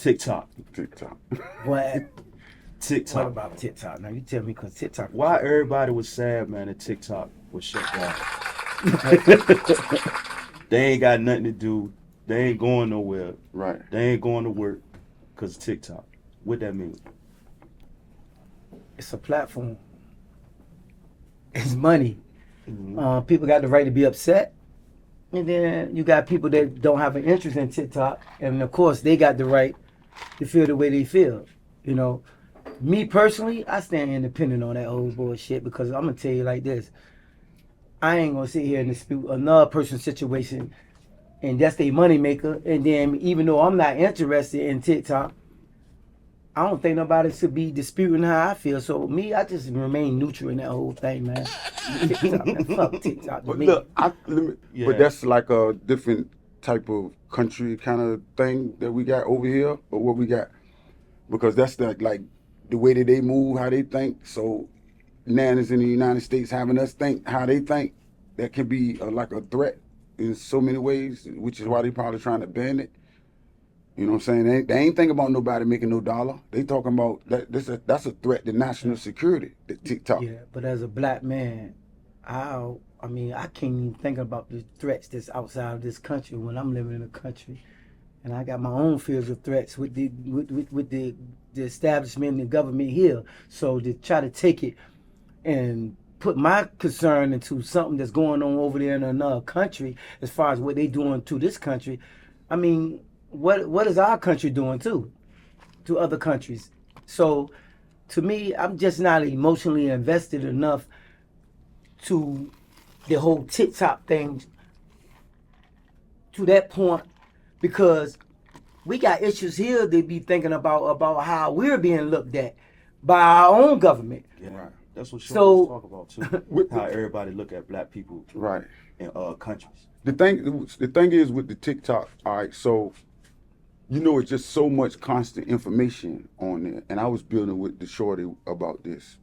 TikTok. TikTok. What? TikTok. What about TikTok? Now you tell me, because TikTok. Why everybody was sad, man, that TikTok was shut down. They ain't got nothing to do. They ain't going nowhere. Right. They ain't going to work because of TikTok. What that mean? It's a platform. It's money. Mm-hmm. People got the right to be upset. And then you got people that don't have an interest in TikTok. And of course, they got the right to feel the way they feel. You know, me personally, I stand independent on that whole bullshit, because I'm going to tell you like this. I ain't going to sit here and dispute another person's situation, and that's their money maker. And then even though I'm not interested in TikTok, I don't think nobody should be disputing how I feel. So me, I just remain neutral in that whole thing, man. TikTok, man. Fuck TikTok to But me. look, Yeah. but that's like a different type of country kind of thing that we got over here, or what we got, because that's like the way that they move, how they think. So nanas in the United States having us think how they think, that can be like a threat in so many ways, which is why they probably trying to ban it. You know what I'm saying? They ain't thinking about nobody making no dollar. They talking about that's a threat to national security, the TikTok. Yeah, but as a black man, I can't even think about the threats that's outside of this country when I'm living in a country, and I got my own fears of threats with the establishment and the government here. So to try to take it and put my concern into something that's going on over there in another country, as far as what they doing to this country, I mean, what is our country doing to other countries? So to me, I'm just not emotionally invested enough to the whole TikTok thing to that point, because we got issues here to be thinking about how we're being looked at by our own government. Yeah. Right. That's what So- shows talk about too. How everybody look at black people Right. in countries. The thing is with the TikTok, all right, so it's just so much constant information on there. And I was building with the shorty about this.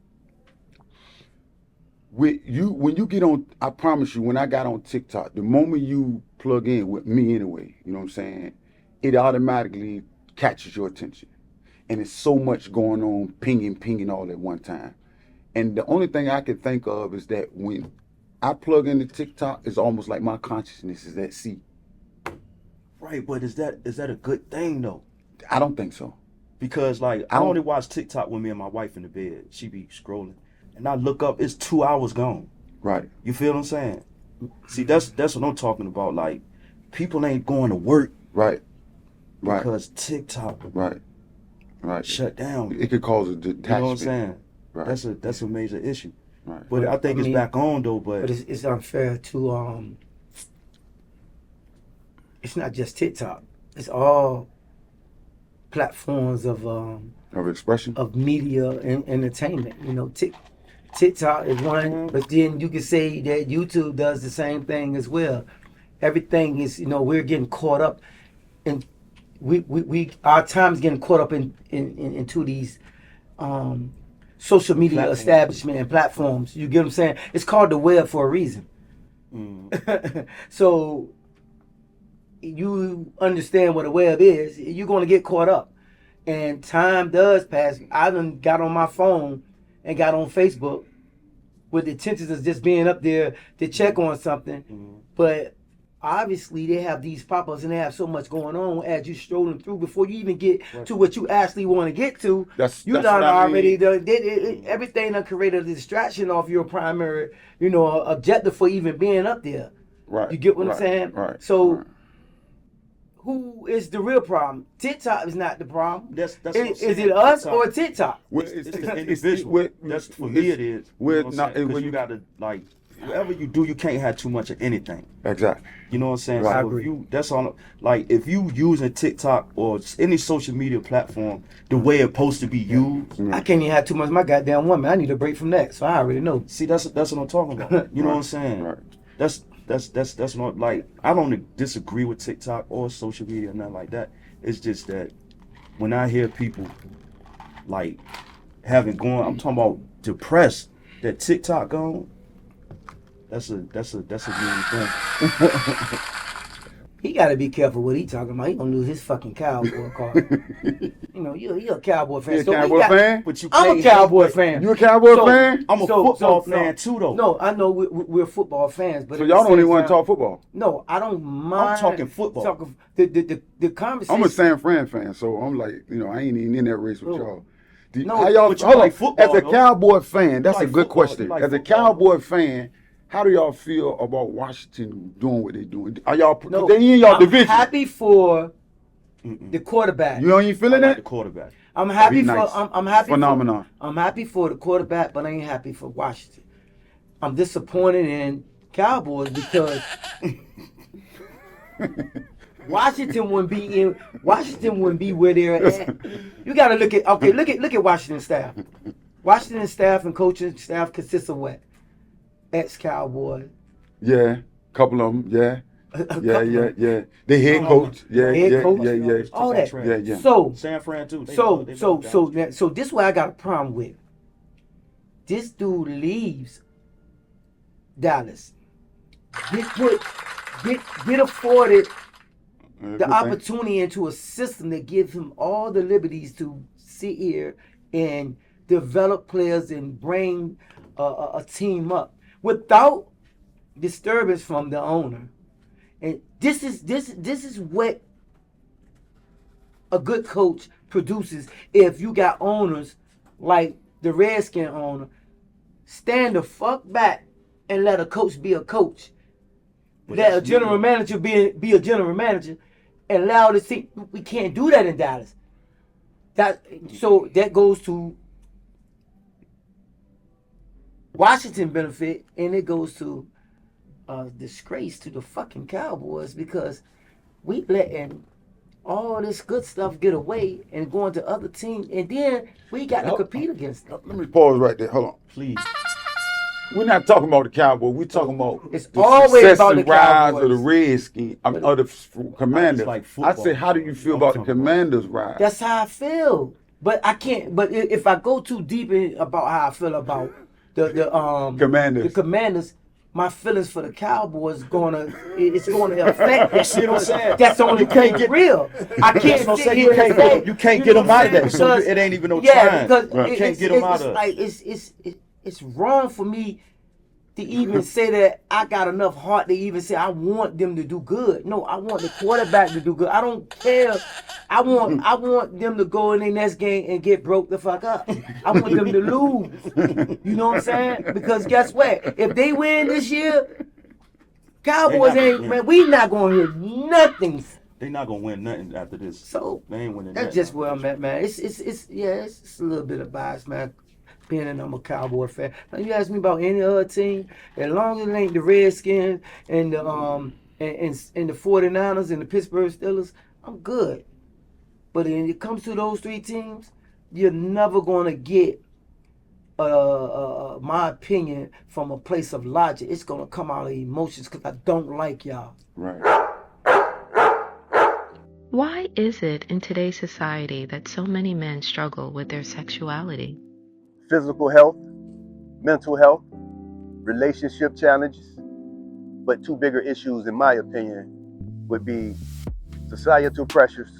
When you get on, I promise you, when I got on TikTok, the moment you plug in with me anyway, you know what I'm saying, it automatically catches your attention. And it's so much going on, pinging all at one time. And the only thing I can think of is that when I plug into TikTok, it's almost like my consciousness is at sea. Right, but is that a good thing though? I don't think so. Because like I only watch TikTok when me and my wife in the bed. She be scrolling, and I look up, it's 2 hours gone. Right. You feel what I'm saying? See, that's what I'm talking about. Like, people ain't going to work. Right. Right. Because TikTok. Right. Right. Shut down. It could cause a detachment. You know what I'm saying? Right. That's a major issue. Right. But I think it's back on though. But it's unfair to it's not just TikTok. It's all platforms of expression, of media and entertainment. You know, TikTok is one, but then you can say that YouTube does the same thing as well. Everything is, we're getting caught up, and we our time's getting caught up into these social media establishment and platforms. You get what I'm saying? It's called the web for a reason. So you understand what a web is, you're going to get caught up. And time does pass. I done got on my phone and got on Facebook with the intentions of just being up there to check on something. But obviously they have these pop-ups and they have so much going on as you strolling through before you even get to what you actually want to get to. Everything done created a distraction off your primary, objective for even being up there. Right. You get what I'm saying? Right. So who is the real problem? TikTok is not the problem. Is it us or TikTok? It's the individual. That's for me. It is. Because you gotta like. Whatever you do, you can't have too much of anything. Exactly. You know what I'm saying? Right. So that's all. Like, if you using TikTok or any social media platform the way it's supposed to be used, I can't even have too much of my goddamn woman. I need a break from that. So I already know. See, that's what I'm talking about. You know what I'm saying? Right. That's not like, I don't disagree with TikTok or social media or nothing like that. It's just that when I hear people like I'm talking about depressed that TikTok gone. That's a mean thing. He got to be careful what he talking about. He gonna lose his fucking Cowboy card. You know, you're a Cowboy fan. You a So Cowboy fan? But you I'm a can't Cowboy hate, fan. You a Cowboy fan? I'm a football fan too, though. No, I know we're football fans, but So at the y'all don't same even want to time- talk football. No, I don't mind. I'm talking football. The conversation. I'm a San Fran fan, so I'm like, you know, I ain't even in that race with Oh. y'all. No, how y'all, but you hold like on. football, As a though. Cowboy fan, that's You a like good football. question. You like As a football. Cowboy fan, how do y'all feel about Washington doing what they doing? Are y'all? No, they in y'all I'm division. happy for the quarterback. You ain't I feeling like the that? quarterback. I'm happy he for nice. I'm happy Phenomenon. I'm happy for the quarterback, but I ain't happy for Washington. I'm disappointed in Cowboys because Washington wouldn't be where they're at. You got to look at Washington staff. Washington staff and coaching staff consists of what? Ex-Cowboy. Yeah, couple of them. Yeah. Yeah. The head Oh, coach. Yeah, head yeah, coach. yeah. All that. Yeah. So San Fran too. They So love Dallas. this is what I got a problem with. This dude leaves Dallas. Get afforded the opportunity into a system that gives him all the liberties to sit here and develop players and bring a team up without disturbance from the owner. And this is what a good coach produces. If you got owners like the Redskin owner, stand the fuck back and let a coach be a coach. But Let a that's general manager be a general manager, and allow the team. We can't do that in Dallas. So that goes to Washington benefit, and it goes to disgrace to the fucking Cowboys because we letting all this good stuff get away and going to other teams, and then we got to compete against them. Let me pause right there. Hold on. Please. We're not talking about the Cowboys. We're talking about It's the always success about and the rise Cowboys. of the Redskins, of the Commanders. like I football. say, how do you feel about the Commanders' rise? That's how I feel. But I can't. But if I go too deep in about how I feel about the Commanders, my feelings for the Cowboys it's gonna affect that. See what I'm saying? That's the only thing real. I can't That's what I'm sit saying. here and say You can't know get them what I'm out of there. saying? So Because- it ain't even no yeah, time. because You can't get them out it's of. like it's wrong for me to even say that I got enough heart to even say I want them to do good. No, I want the quarterback to do good. I don't care. I want them to go in their next game and get broke the fuck up. I want them to lose. You know what I'm saying? Because guess what? If they win this year, Cowboys we not gonna hear nothing. They not gonna win nothing after this. So they ain't winning. that's just where I'm at, man. It's a little bit of bias, man. Being that I'm a Cowboy fan. Now you ask me about any other team, as long as it ain't the Redskins and the and the 49ers and the Pittsburgh Steelers, I'm good. But when it comes to those three teams, you're never gonna get my opinion from a place of logic. It's gonna come out of emotions because I don't like y'all. Right. Why is it in today's society that so many men struggle with their sexuality? Physical health, mental health, relationship challenges. But two bigger issues, in my opinion, would be societal pressures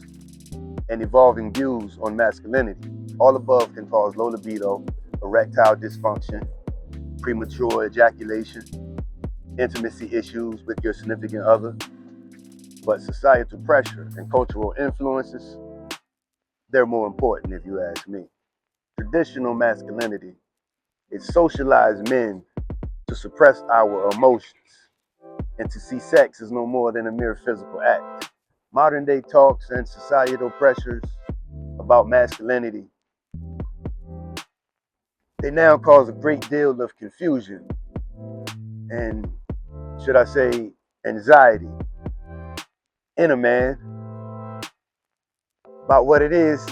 and evolving views on masculinity. All above can cause low libido, erectile dysfunction, premature ejaculation, intimacy issues with your significant other. But societal pressure and cultural influences, they're more important if you ask me. Traditional masculinity, it socialized men to suppress our emotions and to see sex as no more than a mere physical act. Modern day talks and societal pressures about masculinity, they now cause a great deal of confusion and, should I say, anxiety in a man about what it is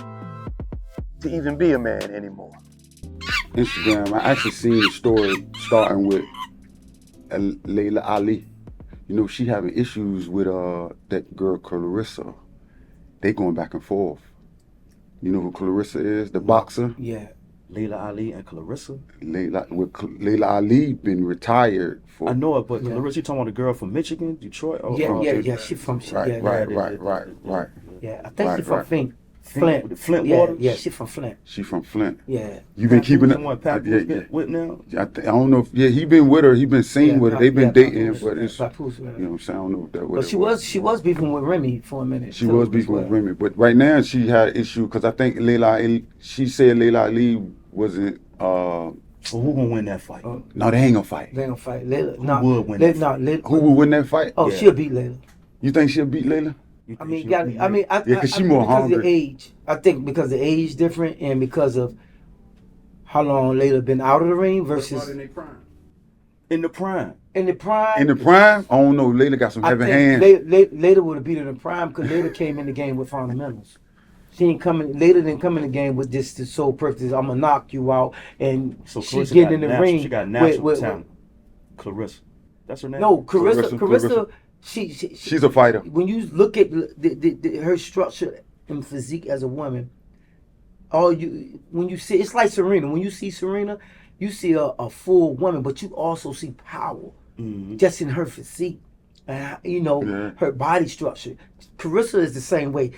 to even be a man anymore. Instagram, I actually seen the story starting with Laila Ali. You know, she having issues with that girl Clarissa. They going back and forth. You know who Clarissa is? The boxer? Yeah. Laila Ali and Clarissa. Laila Ali been retired for. I know it, but Yeah. Clarissa, you talking about the girl from Michigan, Detroit? Or, Yeah. She from Right, yeah, right, yeah. right. Yeah, I think Right, she from right. Flint. Flint Yeah, Waters? yeah, she from Flint. She from Flint. Yeah. You been keeping the up? one Pat Yeah. with now? I don't know. He been with her. He been seen with her. They been dating, Papoose, but it's Papoose, you know what I'm saying. I don't know if that. But What she was beefing with Remy for a minute. She too, was as beefing well. with Remy, but right now she had an issue because I think she said Laila Ali wasn't. So who gonna win that fight? No, they ain't gonna fight. They gonna fight Laila. Who would win that Who would win that fight? Oh, Yeah. she'll beat Laila. You think she'll beat Laila? You I think mean, she'll got. beat I mean, Yeah, 'cause she more because of the hungry. age. I think because the age different and because of how long Laila been out of the ring versus in the prime? in the prime. In the prime, I don't know. Laila got some I heavy think hands. Laila would have beat her in the prime because Laila came in the game with fundamentals. Laila didn't come in the game with this the sole purpose. I'm gonna knock you out, and So she Clarissa getting in got the ring. She got natural with- talent. Clarissa, that's her name. No, Clarissa. Clarissa. She's a fighter. When you look at her structure and physique as a woman, when you see, it's like Serena. When you see Serena, you see a full woman, but you also see power just in her physique, and her body structure. Clarissa is the same way.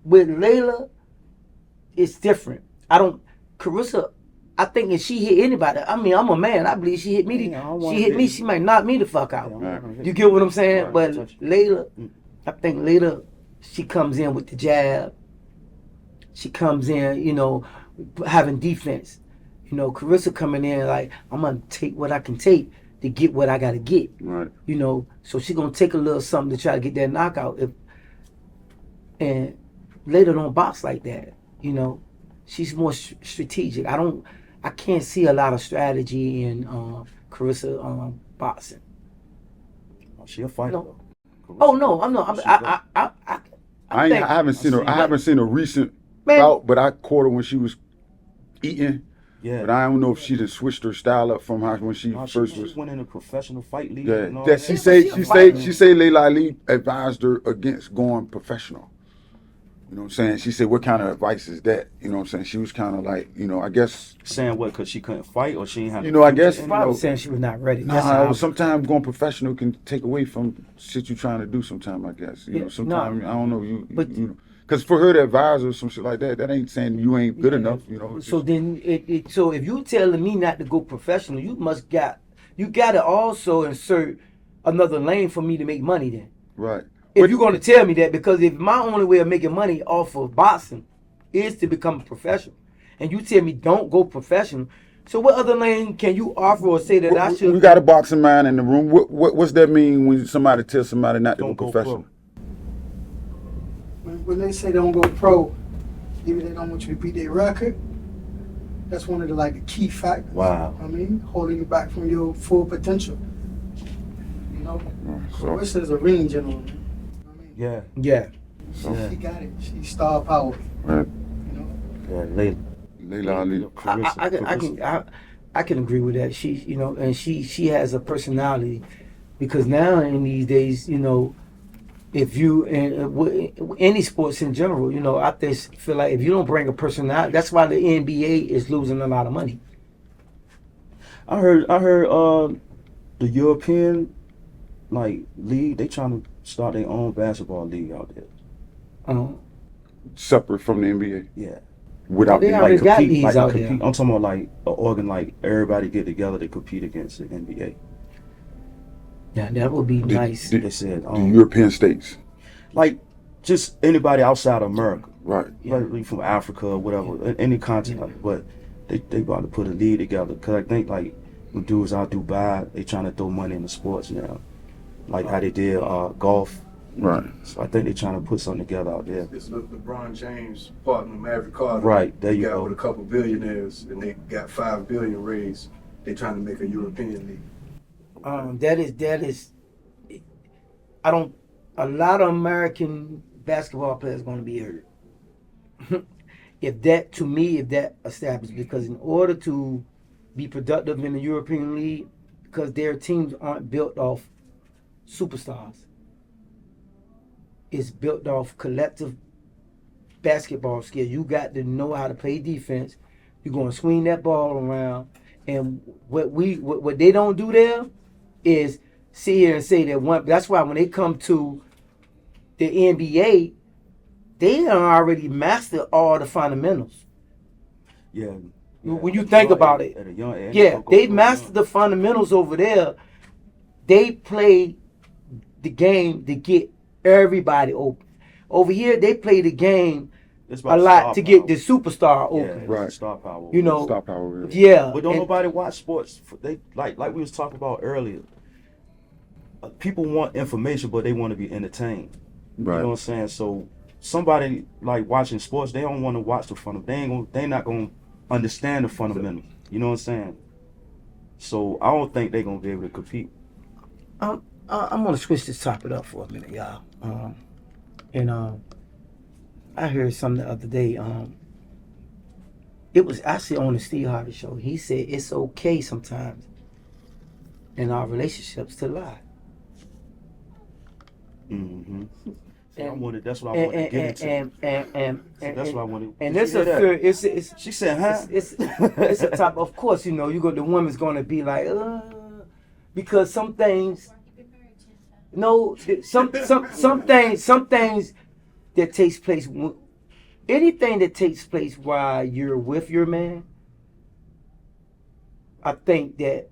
With Laila, it's different. Clarissa, I think if she hit anybody, I mean, I'm a man. I believe she hit me. She might knock me the fuck out. You get what I'm saying? Right, But touch. Laila, I think Laila, she comes in with the jab. She comes in, having defense. Clarissa coming in like, I'm gonna take what I can take to get what I gotta get. Right. So she gonna take a little something to try to get that knockout. And Laila don't box like that. She's more strategic. I can't see a lot of strategy in Clarissa boxing. She a fighter. No. Though. Oh no, I'm not. I haven't seen her. I haven't seen a recent Man. bout, but I caught her when she was eating. Yeah. But I don't know if she done switched her style up from how when she No, first she was. went in a professional fight league. Yeah, and all that that. she Yeah, but say Laila Ali advised her against going professional. You know what I'm saying? She said, "What kind of advice is that?" You know what I'm saying? She was kind of like, I guess. Saying what? Because she couldn't fight, or she ain't have. I guess. Probably saying she was not ready. Nah, sometimes going professional can take away from shit you're trying to do. Sometimes I guess. Sometimes I don't know But- because for her to advise her some shit like that ain't saying you ain't good enough. So then, so if you telling me not to go professional, you gotta also insert another lane for me to make money. Then, right. if you're gonna tell me that, because if my only way of making money off of boxing is to become a professional, and you tell me don't go professional, so what other lane can you offer or say that I should? We got a boxing man in the room. What's that mean when somebody tells somebody not to go Don't go professional? pro. When they say don't go pro, maybe they don't want you to beat their record. That's one of the key factors. Wow. I mean, holding you back from your full potential. So, Clarissa is a ring general. Man. Yeah. Yeah. Yeah. She got it. She's star power. right. Yeah. Laila. Laila Ali. Clarissa. I can agree with that. She, and she has a personality, because now in these days, if you and any sports in general, I just feel like if you don't bring a personality, that's why the NBA is losing a lot of money. I heard the European league, they trying to start their own basketball league out there. Separate from the NBA. Yeah. Without They being already got compete, leagues out there. I'm talking about an organ everybody get together to compete against the NBA. Yeah, that would be nice. They said the European states. just anybody outside of America, Right. like from Africa or whatever, any continent. But they about to put a league together, because I think when dudes out Dubai, they trying to throw money in the sports now, like how they did golf. Right. So I think they're trying to put something together out there. It's LeBron James' partner, Maverick Carter. Right, there He you got go. with a couple billionaires, and they got $5 billion raised. They trying to make a European league. That is. A lot of American basketball players going to be hurt. if that established, because in order to be productive in the European League, because their teams aren't built off superstars, it's built off collective basketball skill. You got to know how to play defense. You're gonna swing that ball around, and what they don't do there is sit here and say that one. That's why when they come to the NBA, they done already mastered all the fundamentals. Yeah. When you think about it, at a young age, yeah, they mastered the fundamentals over there. They play the game to get everybody open. Over here, they play the game a lot to get the superstar open. Yeah, Right. Star power. You know, Star power. yeah. But don't and- nobody watch sports. They like we was talking about earlier. People want information, but they want to be entertained. Right. You know what I'm saying? So somebody like watching sports, they don't want to watch the fundamentals. They not gonna understand the fundamentals. You know what I'm saying? So I don't think they're gonna be able to compete. I'm gonna switch this topic up for a minute, y'all. I heard something the other day. It was actually on the Steve Harvey show. He said it's okay sometimes in our relationships to lie. Mm-hmm. And- That's what I wanted to get into. That's what I wanted. And Did this you a hear that? it's She said, "Huh?" it's a top. Of course, you know, the woman's gonna be like, because some things. No, some things that takes place. Anything that takes place while you're with your man, I think that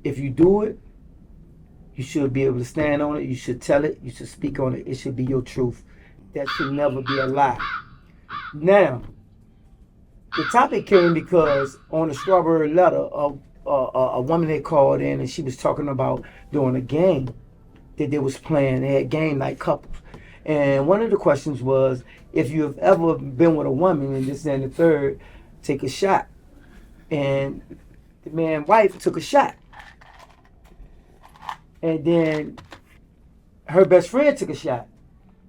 if you do it, you should be able to stand on it. You should tell it. You should speak on it. It should be your truth. That should never be a lie. Now, the topic came because on the Strawberry Letter, a woman had called in and she was talking about doing a game that they was playing. They had game night couples. And one of the questions was, if you've ever been with a woman and this and the third, take a shot. And the man's wife took a shot. And then her best friend took a shot.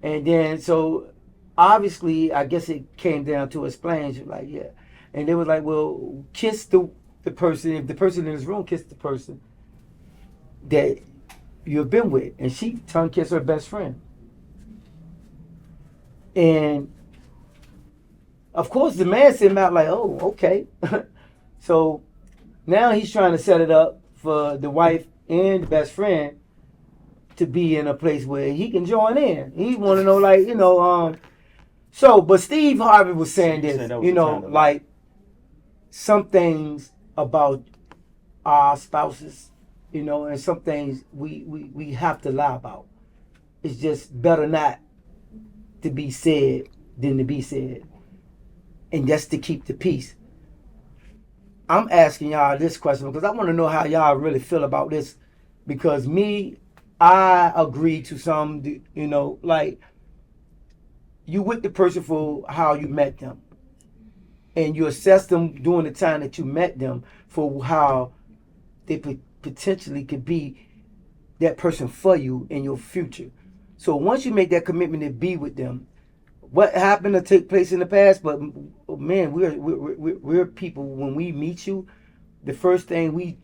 And then, so obviously, I guess it came down to explain. She was like, yeah. And they was like, well, kiss the person, if the person in this room kissed the person that you've been with. And she tongue kissed her best friend. And of course, the man sitting out like, oh, okay. So now he's trying to set it up for the wife and the best friend to be in a place where he can join in. He want to know, like, you know, so, but Steve Harvey was saying this, you know, like, some things about our spouses, you know, and some things we have to lie about. It's just better not to be said than to be said. And that's to keep the peace. I'm asking y'all this question because I want to know how y'all really feel about this. Because I agree to some, you know, like, you with the person for how you met them. And you assess them during the time that you met them for how they potentially could be that person for you in your future. So once you make that commitment to be with them, what happened to take place in the past, but man, we're people, when we meet you, the first thing we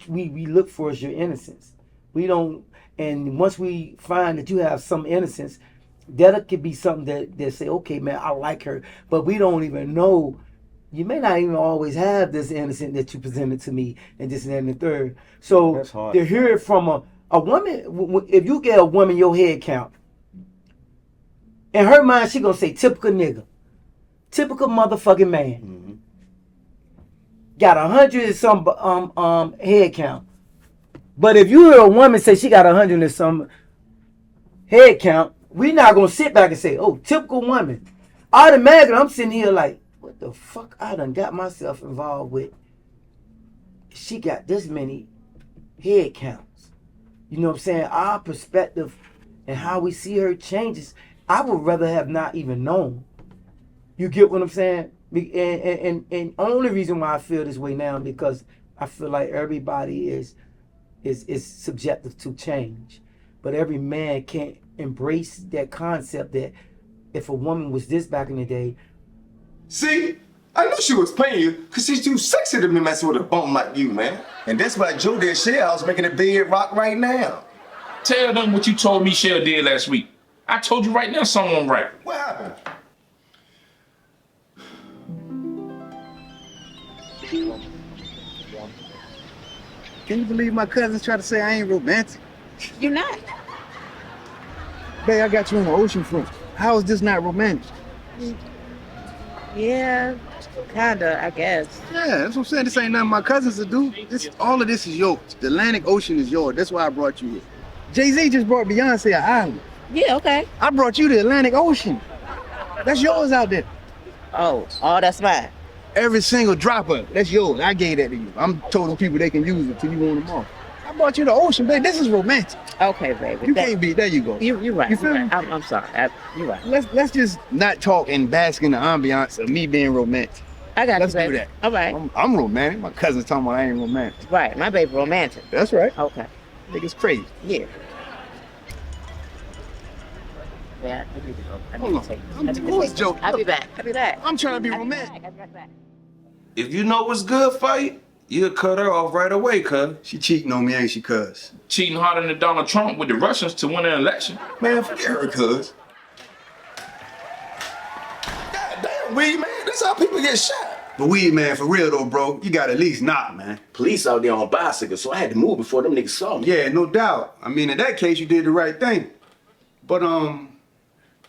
look for is your innocence. We don't, and once we find that you have some innocence, that could be something that say, okay, man, I like her, but we don't even know. You may not even always have this innocence that you presented to me, and this and the third. So to hear it from a woman, if you get a woman your head count, in her mind, she gonna say typical nigga, typical motherfucking man. Mm-hmm. Got 100 and some head count. But if you hear a woman say she got 100 and some head count, we not gonna sit back and say, oh, typical woman. Automatically, I'm sitting here like, what the fuck I done got myself involved with? She got this many head counts. You know what I'm saying? Our perspective and how we see her changes. I would rather have not even known. You get what I'm saying? And only reason why I feel this way now because I feel like everybody is subjective to change. But every man can't embrace that concept that if a woman was this back in the day. See, I knew she was playing you because she's too sexy to be messing with a bum like you, man. And that's why Joe did share house making a bed rock right now. Tell them what you told me Shell did last week. I told you right now something wrong right. What happened? Can you believe my cousins try to say I ain't romantic? You're not. Babe, I got you on the ocean front. How is this not romantic? Yeah, kinda, I guess. Yeah, that's what I'm saying. This ain't nothing my cousins to do. All of this is yours. The Atlantic Ocean is yours. That's why I brought you here. Jay-Z just brought Beyonce an island. Yeah, okay. I brought you the Atlantic Ocean. That's yours out there. Oh, that's mine. Every single drop of it, that's yours. I gave that to you. I'm told people they can use it till you want them off. I brought you the ocean, babe. This is romantic. Okay, baby. You can't beat. There you go. You're right. You feel me? I'm sorry. You're right. Let's just not talk and bask in the ambiance of me being romantic. I got Let's you, baby. do that. All right. I'm romantic. My cousin's talking about I ain't romantic. Right. My baby romantic. That's right. Okay. Nigga's crazy. Yeah. Yeah, I need to go. I need to take this. Who is joking? I'll be back. I'm trying to be romantic. I'll be back. If you know what's good for you, you'll cut her off right away, cuz. She cheating on me, ain't she, cuz? Cheating harder than Donald Trump with the Russians to win an election. Man, forget her, cuz. God damn, weed man, this how people get shot. But weed, man, for real though, bro, you got at least knock, man. Police out there on bicycles, so I had to move before them niggas saw me. Yeah, no doubt. I mean, in that case, you did the right thing. But,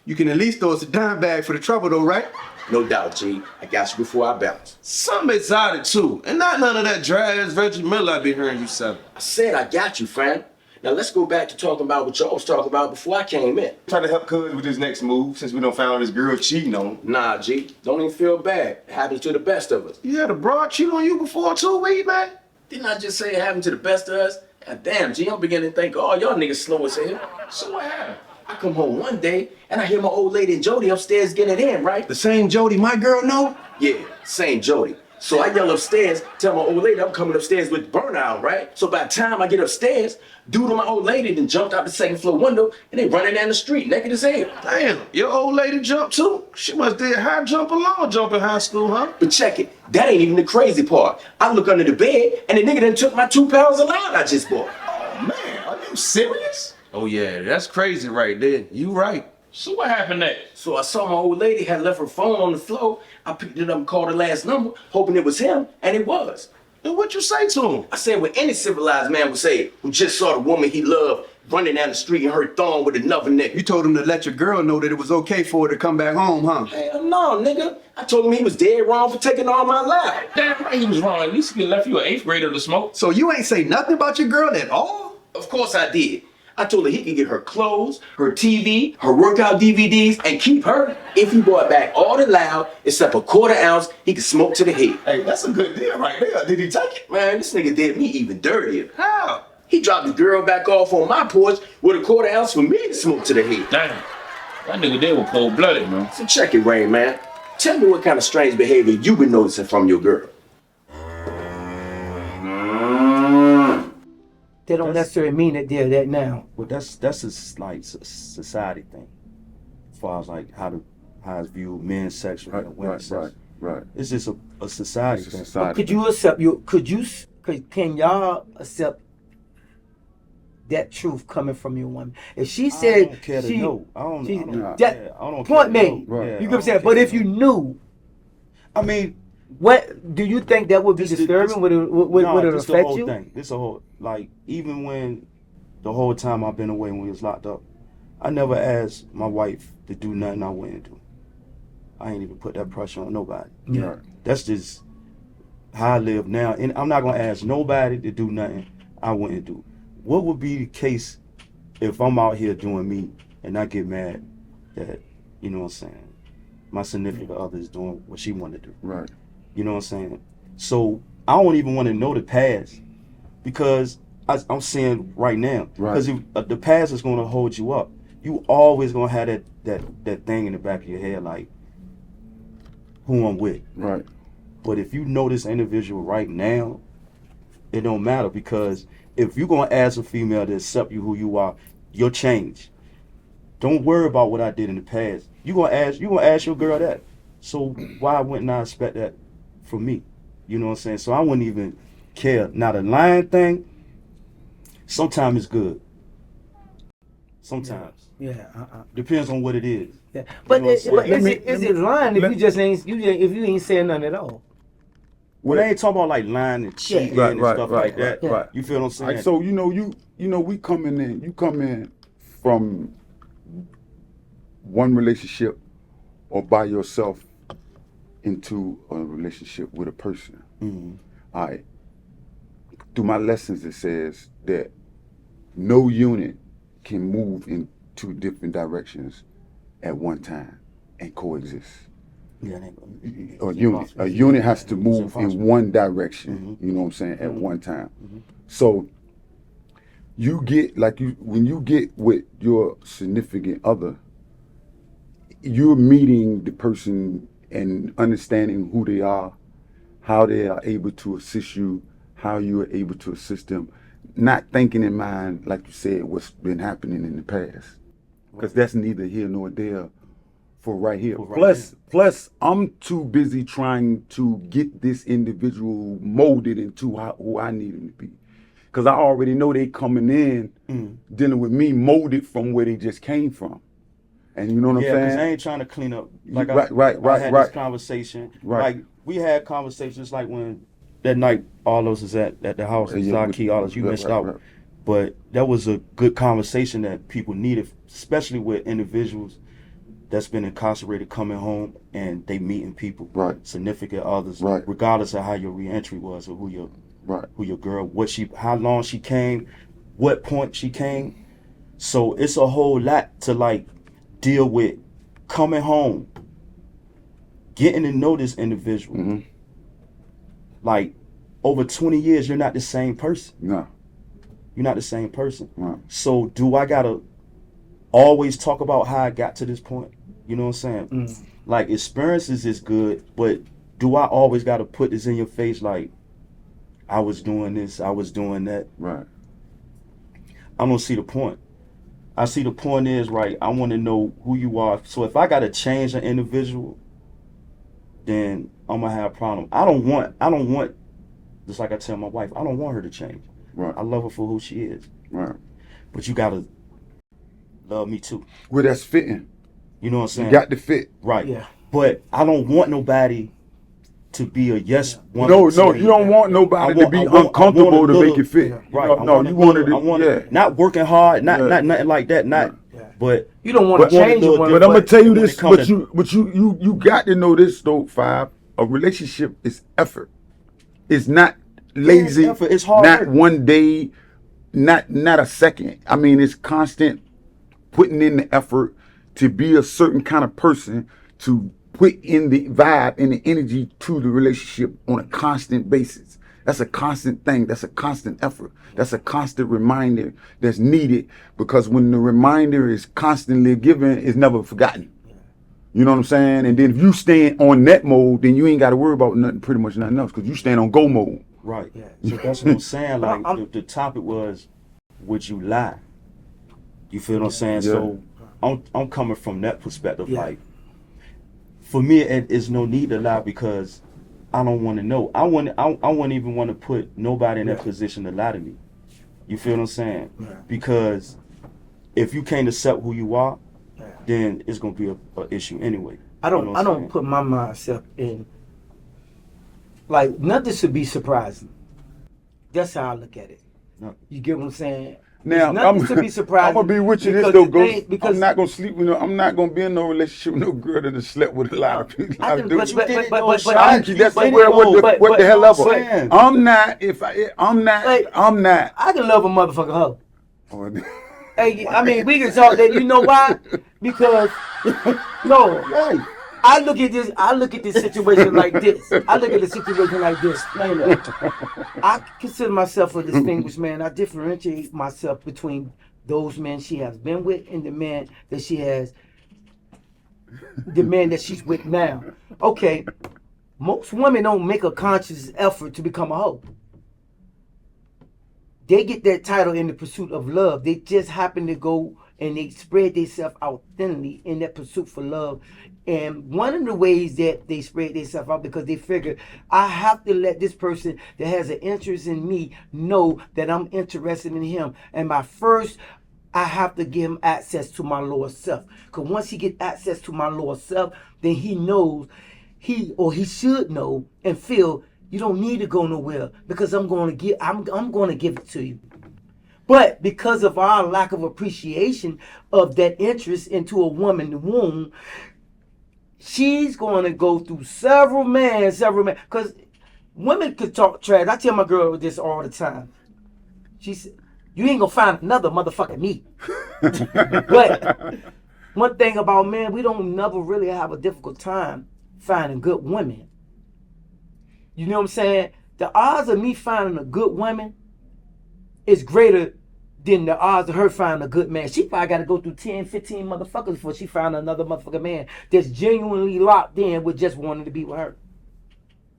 you can at least throw us a dime bag for the trouble though, right? No doubt, G. I got you before I bounce. Some exotic too, and not none of that dry ass Reggie Miller I be hearing you selling. I said I got you, friend. Now let's go back to talking about what y'all was talking about before I came in. Trying to help cuz with his next move since we done found this girl cheating on him. Nah, G. Don't even feel bad. It happens to the best of us. You had a broad cheat on you before too, weed man? Didn't I just say it happened to the best of us? God damn, G. I'm beginning to think, oh, y'all niggas slow as hell. So what happened? I come home one day and I hear my old lady and Jody upstairs getting it in, right? The same Jody my girl know? Yeah, same Jody. So I yell upstairs, tell my old lady I'm coming upstairs with burnout, right? So by the time I get upstairs, dude and my old lady then jumped out the second floor window and they running down the street naked as hell. Damn, your old lady jumped too? She must did high jump and long jump in high school, huh? But check it, that ain't even the crazy part. I look under the bed and the nigga done took my 2 pounds of loud I just bought. Oh man, are you serious? Oh yeah, that's crazy right there. You right. So what happened next? So I saw my old lady had left her phone on the floor. I picked it up and called the last number, hoping it was him, and it was. And what you say to him? I said what any civilized man would say who just saw the woman he loved running down the street and her thong with another nigga. You told him to let your girl know that it was okay for her to come back home, huh? Hell no, nigga. I told him he was dead wrong for taking all my life. Damn right he was wrong. At least he could left you an 8th grader to smoke. So you ain't say nothing about your girl at all? Of course I did. I told her he could get her clothes, her TV, her workout DVDs, and keep her if he brought back all the loud except a 1/4 ounce he could smoke to the head. Hey, that's a good deal right there. Did he take it? Man, this nigga did me even dirtier. How? He dropped the girl back off on my porch with a 1/4 ounce for me to smoke to the head. Damn. That nigga there was cold-blooded, man. So check it, Rain, man. Tell me what kind of strange behavior you been noticing from your girl. They don't necessarily mean that they're that now. Well, that's a like society thing, as far as like how it's viewed, men's sexual and women's sexual. Right. It's just a society thing. Could you accept can y'all accept that truth coming from your woman? If she said I don't care to know. I don't point care to made. know. Right. Yeah, You can say, but if you knew, I mean, what do you think that would be disturbing? Would it affect you? Thing. It's a whole like even when the whole time I've been away when we was locked up, I never asked my wife to do nothing I wouldn't do. I ain't even put that pressure on nobody. Yeah. That's just how I live now, and I'm not gonna ask nobody to do nothing I wouldn't do. What would be the case if I'm out here doing me and I get mad that, you know what I'm saying, my significant other is doing what she wanted to do? Right. You know what I'm saying? So I don't even want to know the past because I'm saying right now, because the past is going to hold you up. You always going to have that thing in the back of your head like, who I'm with. Right. But if you know this individual right now, it don't matter, because if you're going to ask a female to accept you who you are, you'll change. Don't worry about what I did in the past. You're going to ask your girl that. So why wouldn't I expect that from me? You know what I'm saying? So I wouldn't even care. Now the lying thing, sometimes it's good. Sometimes. Yeah. Depends on what it is. Yeah. But, You know what I'm saying? is it lying if you just ain't if you ain't saying nothing at all? Well, they ain't talking about like lying and cheating and stuff like that. Right. You feel what I'm saying? Right, so we coming in. You come in from one relationship or by yourself into a relationship with a person. All right. Through my lessons, it says that no unit can move in two different directions at one time and coexist. Yeah, A unit has to move in one direction. You know what I'm saying? At one time. So you get when you get with your significant other, you're meeting the person and understanding who they are, how they are able to assist you, how you are able to assist them, not thinking in mind, like you said, what's been happening in the past, because that's neither here nor there for right here. Plus, I'm too busy trying to get this individual molded into who I need him to be, because I already know they coming in dealing with me molded from where they just came from. And you know what I'm saying? Yeah, because I ain't trying to clean up. Like I had this conversation. Like we had conversations like when that night all of us was at the house and Zaki, all of us, you missed out. But that was a good conversation that people needed, especially with individuals that's been incarcerated coming home and they meeting people, significant others, regardless of how your reentry was or who your girl, how long she came, what point she came. So it's a whole lot to like deal with coming home, getting to know this individual. Like over 20 years, you're not the same person. No. You're not the same person. No. So do I gotta always talk about how I got to this point? You know what I'm saying? Like experiences is good, but do I always gotta put this in your face like I was doing this, I was doing that? Right. I don't see the point. I see the point is, right, I want to know who you are. So if I got to change an individual, then I'm going to have a problem. I don't want, just like I tell my wife, I don't want her to change. Right. I love her for who she is. Right. But you got to love me too. Well, that's fitting. You know what I'm saying? You got to fit. Right. Yeah. But I don't want nobody to be a yes one. No, you don't want nobody to be uncomfortable to make it fit. Right. No, you want it. Not working hard, not nothing like that. But you don't want to change it. But I'm gonna tell you this. But you got to know this though, Five. A relationship is effort. It's not lazy. Yeah, it's effort. It's hard. Not one day. Not a second. I mean, it's constant putting in the effort to be a certain kind of person, to put in the vibe and the energy to the relationship on a constant basis. That's a constant thing. That's a constant effort. That's a constant reminder that's needed, because when the reminder is constantly given, it's never forgotten. You know what I'm saying? And then if you stand on that mode, then you ain't got to worry about pretty much nothing else, because you stand on go mode. Right. Yeah. So that's what I'm saying. Like the topic was, would you lie? You feel what I'm saying? Yeah. So I'm coming from that perspective. Yeah. Like, for me, it's no need to lie, because I don't want to know. I wouldn't even want to put nobody in that position to lie to me. You feel what I'm saying? Yeah. Because if you can't accept who you are, then it's gonna be a issue anyway. I don't put myself in. Like, nothing should be surprising. That's how I look at it. No. You get what I'm saying? Now, nothing should be surprising. I'm gonna be with you this though, Ghost. I'm not gonna sleep with I'm not gonna be in no relationship with no girl that has slept with a lot of people. That's what the hell ever. I'm not. I can love a motherfucker hoe. Hey, I mean, we can talk that. You know why? Because I look at this situation like this. I consider myself a distinguished man. I differentiate myself between those men she has been with and the man that she's with now. Okay, most women don't make a conscious effort to become a hoe. They get that title in the pursuit of love. They just happen to go and they spread themselves out thinly in that pursuit for love. And one of the ways that they spread themselves out, because they figure, I have to let this person that has an interest in me know that I'm interested in him. And I have to give him access to my lower self. Because once he gets access to my lower self, then he knows, he should know and feel You don't need to go nowhere because I'm going to give it to you. But because of our lack of appreciation of that interest into a woman's womb, she's going to go through several men. Because women could talk trash. I tell my girl this all the time. She said, you ain't going to find another motherfucking me. But one thing about men, we don't never really have a difficult time finding good women. You know what I'm saying? The odds of me finding a good woman is greater than the odds of her finding a good man. She probably got to go through 10, 15 motherfuckers before she found another motherfucking man that's genuinely locked in with just wanting to be with her.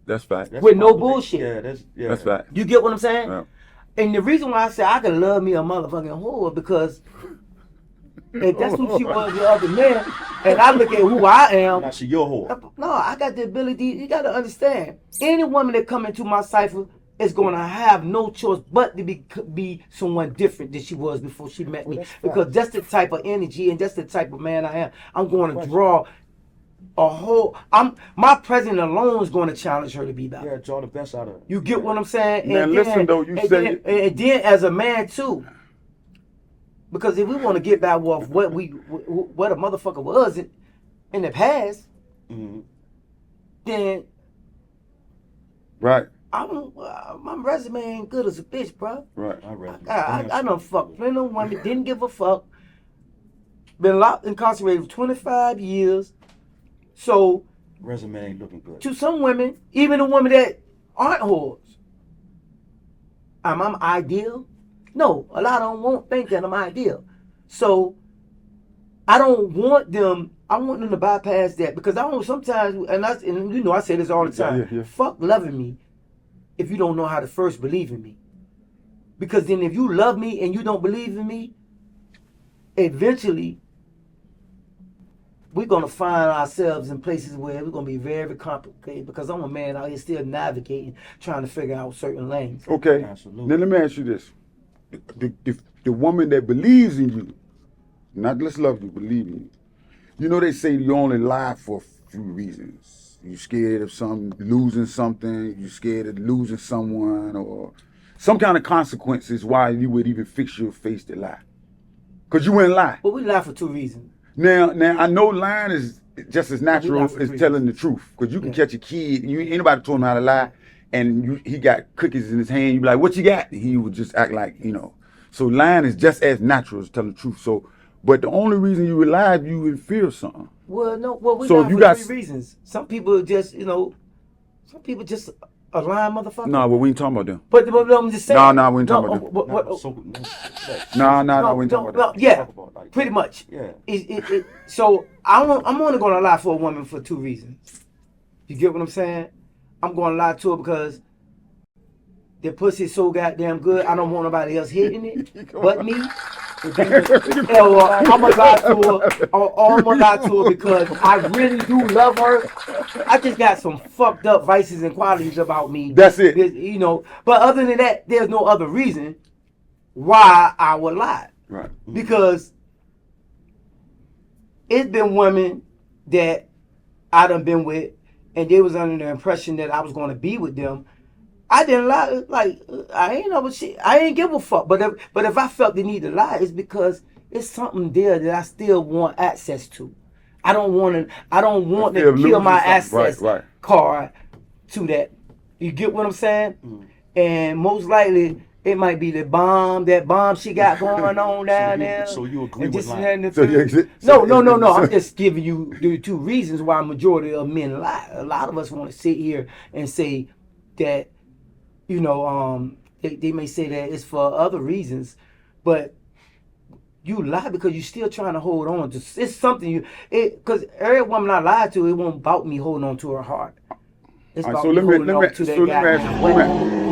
That's fact. With no bullshit. That's fact. You get what I'm saying? Yeah. And the reason why I say I can love me a motherfucking whore because if that's who she was the other man, and I look at who I am. Now she your whore. No, I got the ability. You got to understand. Any woman that come into my cipher is going to have no choice but to be someone different than she was before she met me. Because that's the type of energy and that's the type of man I am. I'm going to draw a whole. My presence alone is going to challenge her to be better. Yeah, draw the best out of her. You get what I'm saying? Now listen though, and then as a man too. Because if we want to get back with what a motherfucker was in the past, then right. My resume ain't good as a bitch, bro. Right. I done fucked plenty of women, didn't give a fuck. Been locked, incarcerated for 25 years. So resume ain't looking good. To some women, even the women that aren't whores, I'm ideal. No, a lot of them won't think that I'm ideal. So I don't want them. I want them to bypass that because I don't sometimes, and you know I say this all the time. Yeah. Fuck loving me if you don't know how to first believe in me. Because then if you love me and you don't believe in me, eventually we're gonna find ourselves in places where we're gonna be very complicated because I'm a man out here still navigating, trying to figure out certain lanes. Okay. Absolutely. Now let me ask you this. The woman that believes in you, not just love you, believe in you. You know they say you only lie for a few reasons. You scared of losing something, you scared of losing someone, or some kind of consequences why you would even fix your face to lie. Because you wouldn't lie. Well, we lie for two reasons. Now I know lying is just as natural as telling the truth. Because you can catch a kid, anybody told him how to lie, and he got cookies in his hand, you be like, what you got? And he would just act like, So lying is just as natural as telling the truth. So, but the only reason you would lie, you would fear something. Well, no, we so lie for three reasons. Some people just, some people just a lying motherfucker. No, well, we ain't talking about them. But I'm just saying. No, we ain't talking about them. No, we ain't talking about them. Yeah, pretty much. Yeah. So I'm only gonna lie for a woman for two reasons. You get what I'm saying? I'm gonna lie to her because their pussy is so goddamn good. I don't want nobody else hitting it but me. I'm gonna lie to her. I'm gonna lie to her because I really do love her. I just got some fucked up vices and qualities about me. That's it. But other than that, there's no other reason why I would lie. Right. Because it's been women that I done been with, and they was under the impression that I was gonna be with them. I didn't lie. Like I ain't know shit. I ain't give a fuck. But if I felt the need to lie, it's because it's something there that I still want access to. I don't want to kill my access card to that. You get what I'm saying? And most likely it might be that bomb she got going on down there. So you agree with lying? No. I'm just giving you the two reasons why majority of men lie. A lot of us want to sit here and say that. They may say that it's for other reasons, but you lie because you're still trying to hold on to. It's something because every woman I lie to, it won't about me holding on to her heart. It's about me holding on to that guy.